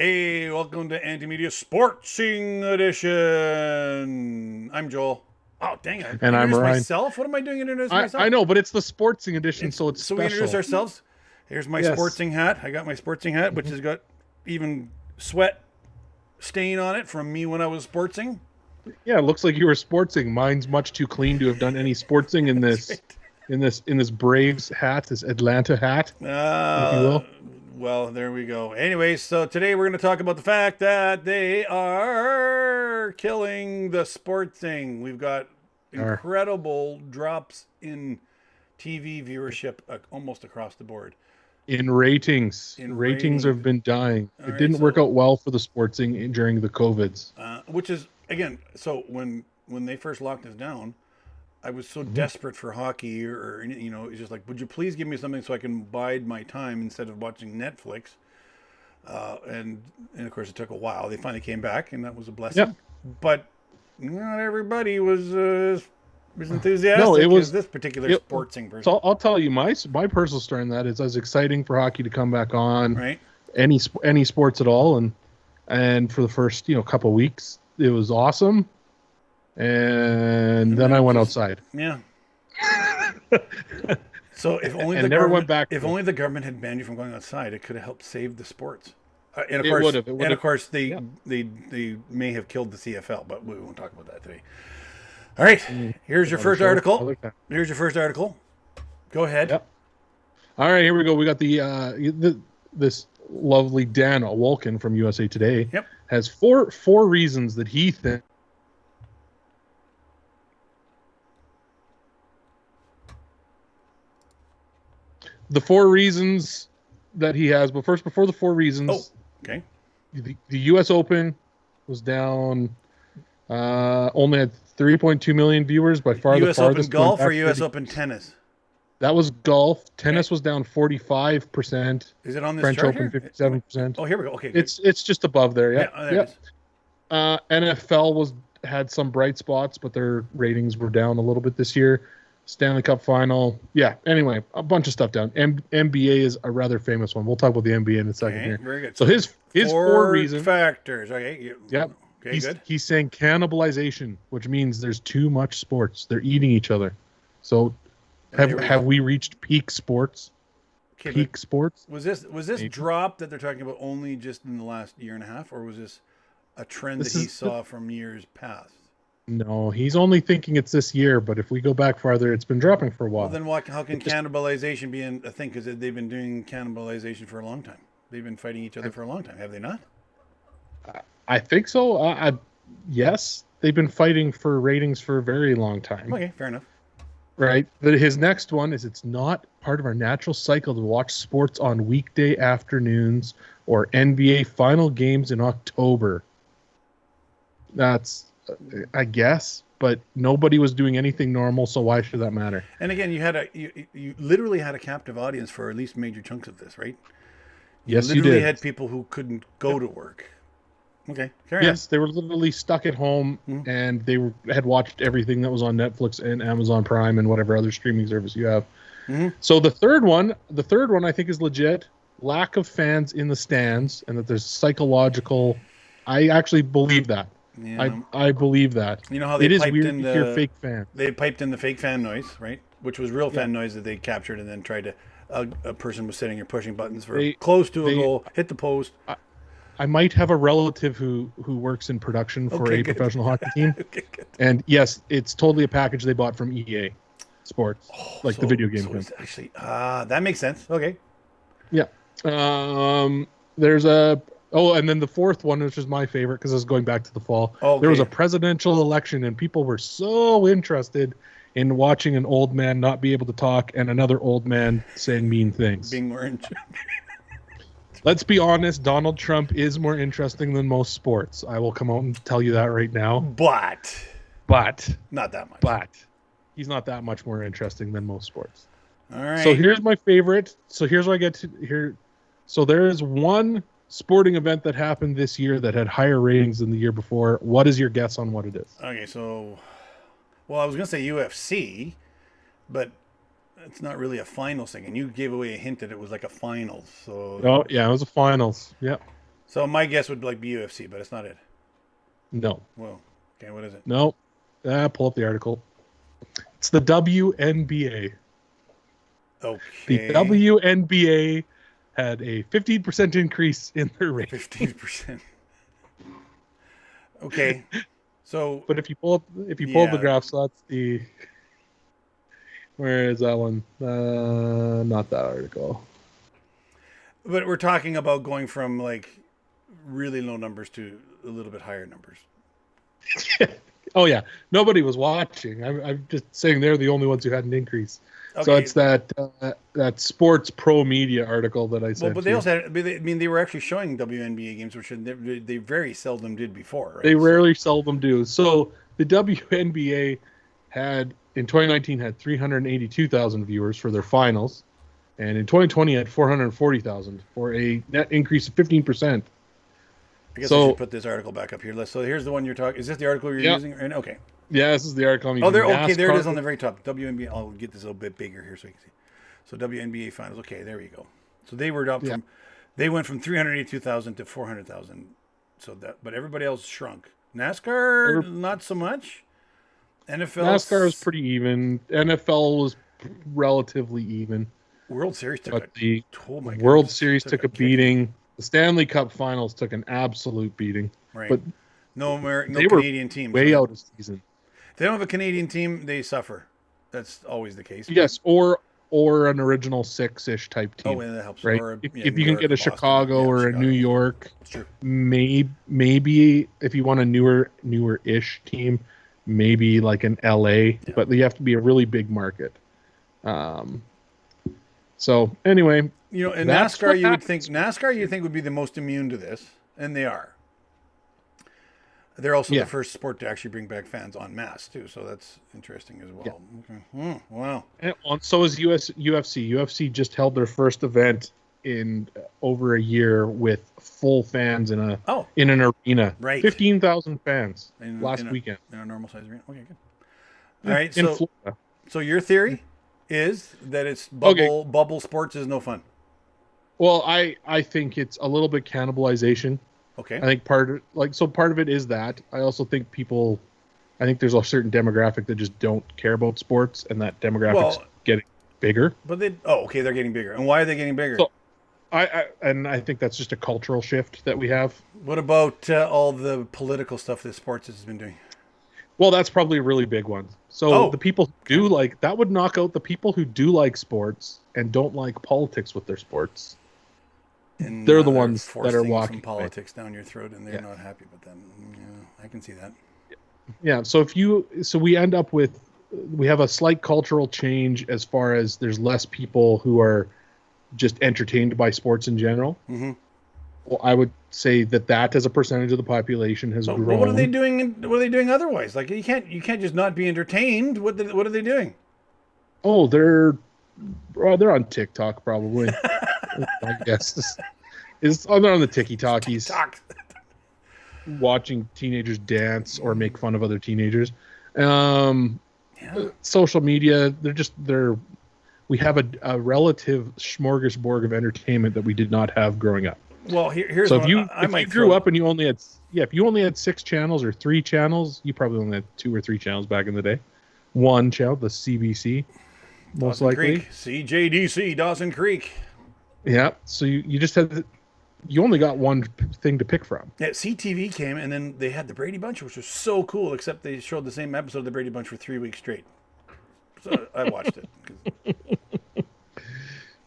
Hey, welcome to Anti-Media Sportsing Edition. I'm Joel. Oh, dang it. I And I'm introduced Ryan. myself? What am I doing introducing I myself? know, but it's the sportsing edition, so it's So we introduce special. ourselves. Here's my Yes. sportsing hat. I got my sportsing hat, which Mhm. has got even sweat stain on it from me when I was sportsing. Yeah, it looks like you were sportsing. Mine's much too clean to have done any sportsing in That's this right. Braves hat, this Atlanta hat, if you Uh, will. well, there we go. Anyways, so today we're going to talk about the fact that they are killing the sport thing. We've got Are incredible drops in TV viewership almost across the board in ratings. in Ratings ratings. have been dying. All It right, didn't work so out well for the sportsing during the COVIDs. which is again, so when they first locked us down, I was so Mhm. desperate for hockey, or it's just like, would you please give me something so I can bide my time instead of watching Netflix? And of course, it took a while. They finally came back, and that was a Yep. blessing. But not everybody was No, it enthusiastic as was. this particular It, sportsing so person, I'll tell you my personal story on that is I was exciting for hockey to come back on, right? any sports at all, and for the first couple weeks it was awesome, and And then then I it went just, outside yeah. So and never went back if to it. only the government had banned you from going outside, it could have helped save the sports. It would have. It would And of have. course, Yeah. they may have killed the CFL, but we won't talk about that today. All right, here's your Another first show. article. Another time. Here's your first article. Go ahead. Yep. All right, here we go. We got this lovely Dan Wolkin from USA Today Yep. has four reasons that he thinks. The four reasons that he has, but first, before the four Oh, reasons, okay. the U.S. Open was down, only had 3.2 million viewers, by far the U.S. Open farthest going golf or back U.S. 30. Open tennis? That was golf. Okay. Tennis was down 45%. Is it on this French chart Open here? Am I- 57%. Oh, here we go. Okay, good. It's just above there. Yeah, Yep. oh, there it Yep. is. NFL had some bright spots, but their ratings were down a little bit this year. Stanley Cup final. Yeah. Anyway, a bunch of stuff down. NBA is a rather famous one. We'll talk about the NBA in a second Okay, here. very good. So So his four four reasons. factors. Okay. Yep. Okay, good. He's saying cannibalization, which means there's too much sports. They're eating each other. So Here we have go. we reached peak sports? Okay, but Peak sports? was this Maybe. drop that they're talking about only just in the last year and a half, or was this a trend that This he is saw from years past? No, he's only thinking it's this year, but if we go back farther, it's been dropping for a Well, while. then how can It just cannibalization be a thing? Because they've been doing cannibalization for a long time. They've been fighting each other for a long time, have they not? I think so. Yes, they've been fighting for ratings for a very long time, Okay, fair enough. right? But his next one is it's not part of our natural cycle to watch sports on weekday afternoons or NBA final games in October. That's, I guess, but nobody was doing anything normal, so why should that matter? And again, you literally had a captive audience for at least major chunks of this, right? You Yes, you literally did. had people who couldn't go to work. Okay, carry on. Yes, they were literally stuck at home Mhm. and had watched everything that was on Netflix and Amazon Prime and whatever other streaming service you have. Mhm. So the third one I think is legit. Lack of fans in the stands and that there's psychological. I actually believe that. I Yeah. I believe that. You know how It is weird to hear fake fans. they piped in the fake fan noise, right? Which was real Yeah, fan noise that they captured and then tried to. A person was sitting here pushing buttons for they close to a they goal, hit the post. I might have a relative who works in production for Okay, a good. professional hockey team, Okay, good. and yes, it's totally a package they bought from EA Sports, like the video game So company. it's actually that makes sense. Okay. Yeah. There's a and then the fourth one, which is my favorite because it's going back to the fall. There was Okay. a presidential election, and people were so interested in watching an old man not be able to talk and another old man saying mean things. Being orange. Let's be honest, Donald Trump is more interesting than most sports. I will come out and tell you that right now. But But not that much. but he's not that much more interesting than most sports. All right. So here's my favorite. So here's where I get to here. So there is one sporting event that happened this year that had higher ratings than the year before. What is your guess on what it is? Okay, so well, I was gonna say UFC, but it's not really a finals thing, and you gave away a hint that it was like a finals. So Oh yeah, it was the finals. Yep. So my guess would like be UFC, but it's not it. No, Well, okay, what is it? no. Pull up the article. It's the WNBA. The Okay, WNBA had a 15% increase in their rate. 15%. Okay, so But if you pull up the yeah, graph, so that's the where is that one? Not that article. but we're talking about going from like really low numbers to a little bit higher numbers. Oh yeah, nobody was watching. I'm just saying they're the only ones who had an increase. So Okay, it's that Sports Pro Media article that I well, sent but they you. also had, I mean, they were actually showing WNBA games, which they very seldom did before, They right? So, rarely seldom do. So the WNBA had in 2019 had 382,000 viewers for their finals, and in 2020 had 440,000 for a net increase of 15%. I guess I should So put this article back up here. So here's the one you're talking. Is this the article you're yeah, using? Okay. yeah, this is the article I'm Oh, using. there. Okay, there it is on NASCAR. the very top. WNBA. I'll get this a little bit bigger here so you can see. So WNBA finals. Okay, there you go. So they were up Yeah, from, they went from 382,000 to 400,000. So that, but everybody else shrunk. NASCAR, not so much. NFL, NASCAR was pretty even. NFL was relatively even, World Series took a, but the oh my World goodness, Series took took a a kicking. beating. The Stanley Cup Finals took an absolute beating. Right. But No they were Canadian team. So way that out of season. if they don't have a Canadian team, they suffer. That's always the case. But Yes, or an original six-ish type oh, team, and that helps. right? Or yeah, If New you can York get or a Boston. Chicago Yeah, or a New Chicago. York, It's true. maybe if you want a newer-ish team, maybe like an LA, Yeah. but you have to be a really big market. Um, so anyway, You know, and that's NASCAR, what you would think happens. NASCAR, you think would be the most immune to this, and they are. They're also the Yeah, first sport to actually bring back fans en masse too, so that's interesting as yeah. well. Okay. Wow. And so is UFC. UFC just held their first event in over a year with full fans Oh, in an arena. right. 15,000 fans In last weekend. a normal size arena. Okay, good. All Yeah, right. in So Florida. your theory is that it's Okay. bubble sports is no fun. Well, I think it's a little bit cannibalization. Okay. I think part of it is that. I also think I think there's a certain demographic that just don't care about sports, and that demographic's Well, getting bigger. but they okay, they're getting bigger. And why are they getting bigger? So I think that's just a cultural shift that we have. What about all the political stuff that sports has been doing? Well, that's probably a really big one. So Oh, the people who okay. do like that would knock out the people who do like sports and don't like politics with their sports. And They're now the they're ones that are forcing some walking away. politics down your throat, and they're Yeah. not happy with them. Yeah, I can see that. Yeah. So we end up with we have a slight cultural change as far as there's less people who are just entertained by sports in general. Hmm. Well, I would say that as a percentage of the population has But what are they grown. doing? What are they doing otherwise? Like you can't just not be entertained. What are they doing? Oh, they're on TikTok probably. I guess they're on the Tiki Talkies, TikTok. watching teenagers dance or make fun of other teenagers. Um, Yeah. Social media, we have a relative smorgasbord of entertainment that we did not have growing up. Well, here's So if one I you might grew throw. up and you only had if you only had 6 channels or 3 channels, you probably only had 2 or 3 channels back in the day. One channel, the CBC, most Dawson likely. Creek, CJDC, Dawson Creek. Yeah. So you just you only got one thing to pick from. Yeah, CTV came, and then they had the Brady Bunch, which was so cool. Except they showed the same episode of the Brady Bunch for 3 weeks straight. So I watched it.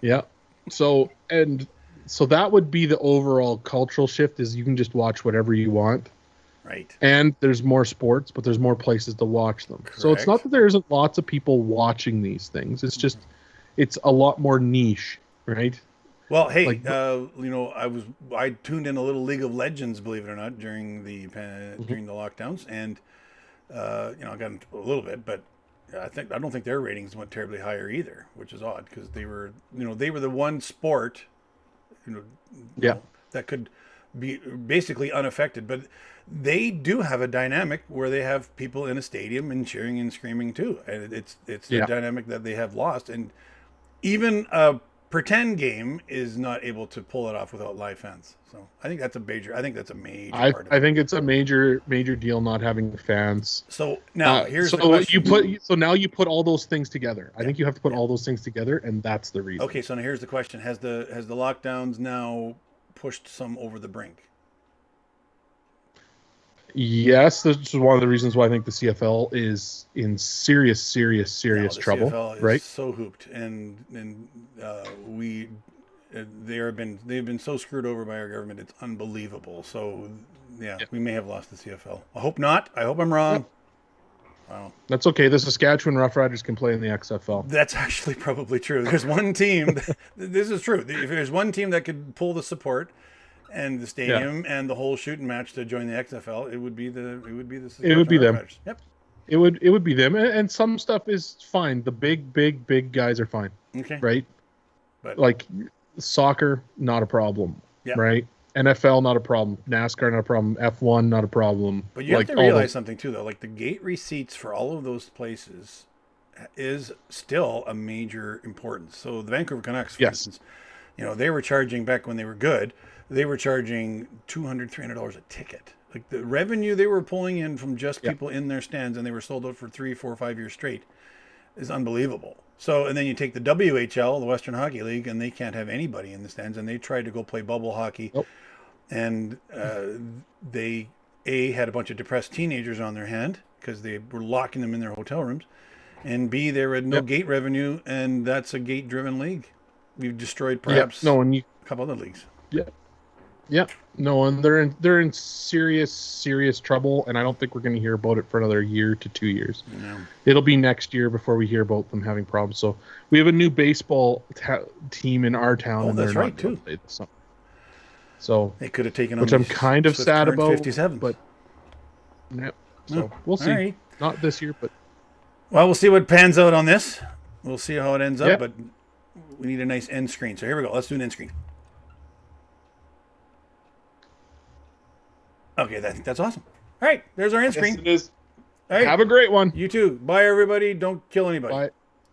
Yeah. So that would be the overall cultural shift is you can just watch whatever you want. Right. And there's more sports, but there's more places to watch them. So it's not Correct. that there isn't lots of people watching these things. It's just it's a lot more niche, right? Well, hey, Like I tuned in a little League of Legends, believe it or not, during the Mhm. during the lockdowns, and I got into a little bit, but I don't think their ratings went terribly higher either, which is odd because they were the one sport, you know, Yeah. that could be basically unaffected, but they do have a dynamic where they have people in a stadium and cheering and screaming too, and it's a Yeah. dynamic that they have lost, and even a pretend game is not able to pull it off without live fans. So I think that's a major. I think that's a major part of I it. think it's a major deal not having fans. So now here's so the question. now you put all those things together. I think you have to put all those things together, and that's the reason. Okay, so now here's the question: Has the lockdowns now pushed some over the brink? Yes, this is one of the reasons why I think the CFL is in serious trouble. CFL is right? so hooped, and they've been so screwed over by our government. It's unbelievable. So yeah, we may have lost the CFL. I hope not. I hope I'm wrong. Wow. That's okay. The Saskatchewan Roughriders can play in the XFL. That's actually probably true. There's one team. This is true. If there's one team that could pull the support and the stadium and the whole shooting match to join the XFL, it would be the them. Riders. Yep. It would be them, and some stuff is fine. The big guys are fine. Okay. Right. But like soccer, not a problem. Yep. Right. NFL, not a problem. NASCAR, not a problem. F1, not a problem. But you have to realize something too, though. Like the gate receipts for all of those places is still a major importance. So the Vancouver Canucks, for instance, they were charging back when they were good. They were charging $200, $300 a ticket. Like the revenue they were pulling in from just people in their stands, and they were sold out for 3, 4, 5 years straight, is unbelievable. So, and then you take the WHL, the Western Hockey League, and they can't have anybody in the stands, and they tried to go play bubble hockey. Nope. And they had a bunch of depressed teenagers on their hand because they were locking them in their hotel rooms, and B, they had no gate revenue, and that's a gate-driven league. We've destroyed perhaps a couple other leagues. No, and they're in serious trouble, and I don't think we're going to hear about it for another year to 2 years. No. It'll be next year before we hear about them having problems. So we have a new baseball team in our town, and that's right too. So they could have taken, which I'm kind of sad about. 57, but so we'll see. Right. Not this year, but we'll see what pans out on this. We'll see how it ends up, but we need a nice end screen. So here we go. Let's do an end screen. Okay, that's awesome. All right, there's our end screen. Yes, it is. All right. Have a great one. You too. Bye, everybody. Don't kill anybody. Bye.